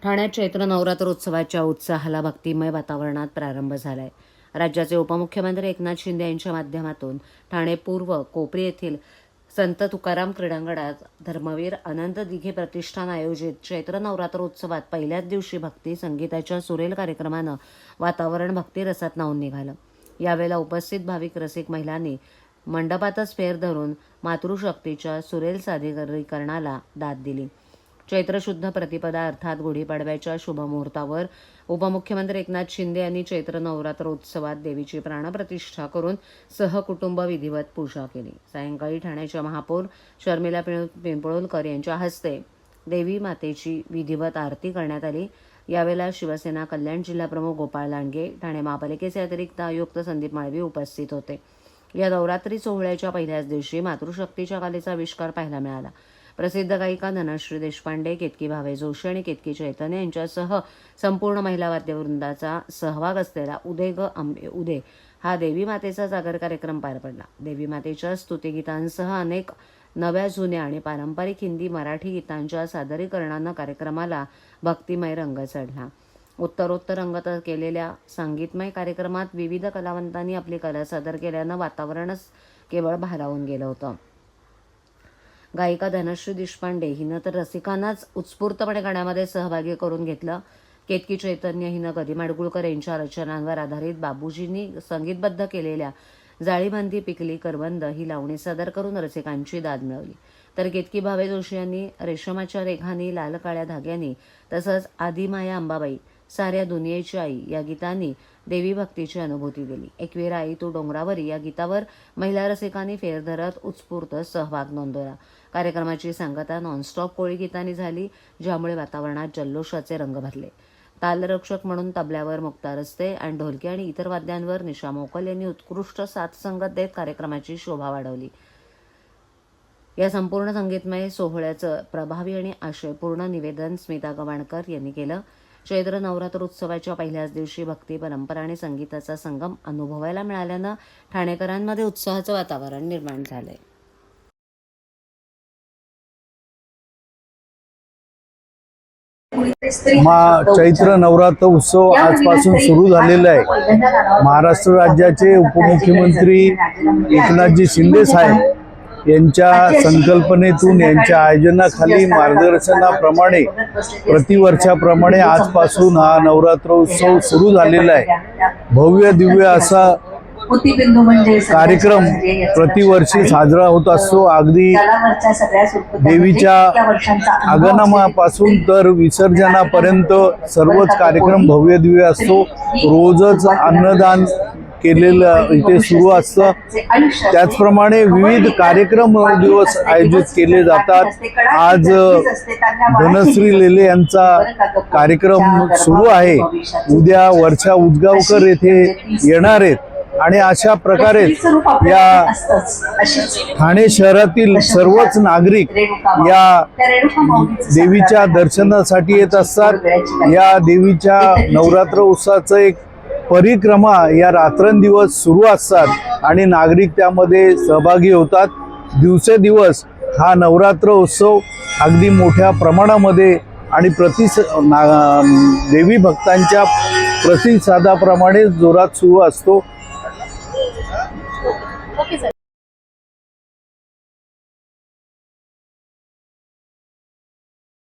ठाण्यात चैत्र नवरात्र उत्सवाच्या उत्साहाला भक्तिमय वातावरणात प्रारंभ झालाय। राज्याचे उपमुख्यमंत्री एकनाथ शिंदे यांच्या माध्यमातून ठाणे पूर्व कोपरी येथील संत तुकाराम क्रीडांगणात धर्मवीर अनंत दिघे प्रतिष्ठान आयोजित चैत्र नवरात्र उत्सवात पहिल्याच दिवशी भक्ती संगीताच्या सुरेल कार्यक्रमानं वातावरण भक्तिरसात न्हाऊन निघालं। यावेळेला उपस्थित भाविक रसिक महिलांनी मंडपातच फेर धरून मातृशक्तीच्या सुरेल सादरीकरणाला दाद दिली। चैत्र शुद्ध प्रतिपदा अर्थात गुढीपाडव्याच्या शुभमुहूर्तावर उपमुख्यमंत्री एकनाथ शिंदे यांनी चैत्र नवरात्र उत्सवात देवीची प्राणप्रतिष्ठा करून सहकुटुंब विधिवत पूजा केली। सायंकाळी ठाण्याच्या महापौर शर्मिला पिंपळोणकर यांच्या हस्ते देवी मातेची विधिवत आरती करण्यात आली। यावेळेला शिवसेना कल्याण जिल्हाप्रमुख गोपाळ लांडगे, ठाणे महापालिकेचे अतिरिक्त आयुक्त संदीप माळवी उपस्थित होते। या नवरात्री सोहळ्याच्या पहिल्याच दिवशी मातृशक्तीच्या कलेचा आविष्कार पाहायला मिळाला। प्रसिद्ध गायिका धनश्री देशपांडे, केतकी भावे जोशी आणि केतकी चैतन्य यांच्यासह संपूर्ण महिला वाद्यवृंदाचा सहभाग असलेला उदे ग अंबे उदे हा देवी मातेचा जागर कार्यक्रम पार पडला। देवी मातेच्या स्तुतिगीतांसह अनेक नव्या जुन्या आणि पारंपरिक हिंदी मराठी गीतांच्या सादरीकरणानं कार्यक्रमाला भक्तिमय रंग चढला। उत्तरोत्तर रंगत केलेल्या संगीतमय कार्यक्रमात विविध कलावंतांनी आपली कला सादर केल्यानं वातावरणच केवळ भारावून गेलं होतं। गायिका धनश्री देशपांडे हिनं तर रसिकांनाच उत्स्फूर्तपणे गाण्यामध्ये सहभागी करून घेतलं। केतकी चैतन्य हिनं गदी माडगुळकर यांच्या रचनांवर आधारित बाबूजींनी संगीतबद्ध केलेल्या जाळीबंदी पिकली करवंद ही लावणी सादर करून रसिकांची दाद मिळवली। तर केतकी भावे जोशी यांनी रेशमाच्या रेखांनी, लाल काळ्या धाग्यांनी तसंच आदिमाया अंबाबाई, साऱ्या दुनियेची आई या गीतांनी देवी भक्तीची अनुभूती दिली। एकवीर आई तू डोंगरावरी या गीतावर महिला रसिकांनी फेर धरत उत्स्फूर्त सहभाग नोंदवला। कार्यक्रमाची सांगता नॉनस्टॉप कोळी गीतांनी झाली, ज्यामुळे वातावरणात जल्लोषाचे रंग भरले। तालरक्षक म्हणून तबल्यावर मुक्ता रस्ते आणि ढोलकी आणि इतर वाद्यांवर निशा मोकल यांनी उत्कृष्ट साथ संगत देत कार्यक्रमाची शोभा वाढवली। या संपूर्ण संगीतमय सोहळ्याचं प्रभावी आणि आशयपूर्ण निवेदन स्मिता गवाणकर यांनी केलं। चैत्र नवरात्र उत्सवाच्या पहिल्याच दिवशी भक्ती, परंपरा आणि संगीताचा संगम अनुभवायला मिळाल्यानं ठाणेकरांमध्ये उत्साहाचं वातावरण निर्माण झालंय। चैत्र नवरात्र उत्सव आजपासून सुरू झालेला आहे। महाराष्ट्र राज्याचे उपमुख्यमंत्री एकनाथजी शिंदे साहेब यांच्या संकल्पनेतून, यांच्या आयोजनाखाली, मार्गदर्शनाप्रमाणे प्रतिवर्षाप्रमाणे आजपासून हा नवरात्र उत्सव सुरू झालेला आहे। भव्य दिव्य असा कार्यक्रम प्रतिवर्षी साजरा होत असतो। अगदी देवीच्या आगमनापासून तर विसर्जनापर्यंत सर्वच कार्यक्रम भव्य दिव्य असतो। रोजच अन्नदान केलेलं इथे सुरू असतं। त्याचप्रमाणे विविध कार्यक्रम दिवस आयोजित केले जातात। आज धनश्री लेले यांचा कार्यक्रम सुरू आहे। उद्या वर्षा उजगावकर येथे येणार आहेत आणि अशा प्रकारे या ठाणे शहरातील सर्वच नागरिक या देवीच्या दर्शनासाठी येत असतात। या देवीच्या नवरात्र उत्सवाचं एक परिक्रमा या रात्रंदिवस सुरू असतात आणि नागरिक त्यामध्ये सहभागी होतात। दिवसेदिवस हा नवरात्र उत्सव अगदी मोठ्या प्रमाणामध्ये आणि देवी भक्तांच्या प्रतिसादाप्रमाणे जोरात सुरू असतो।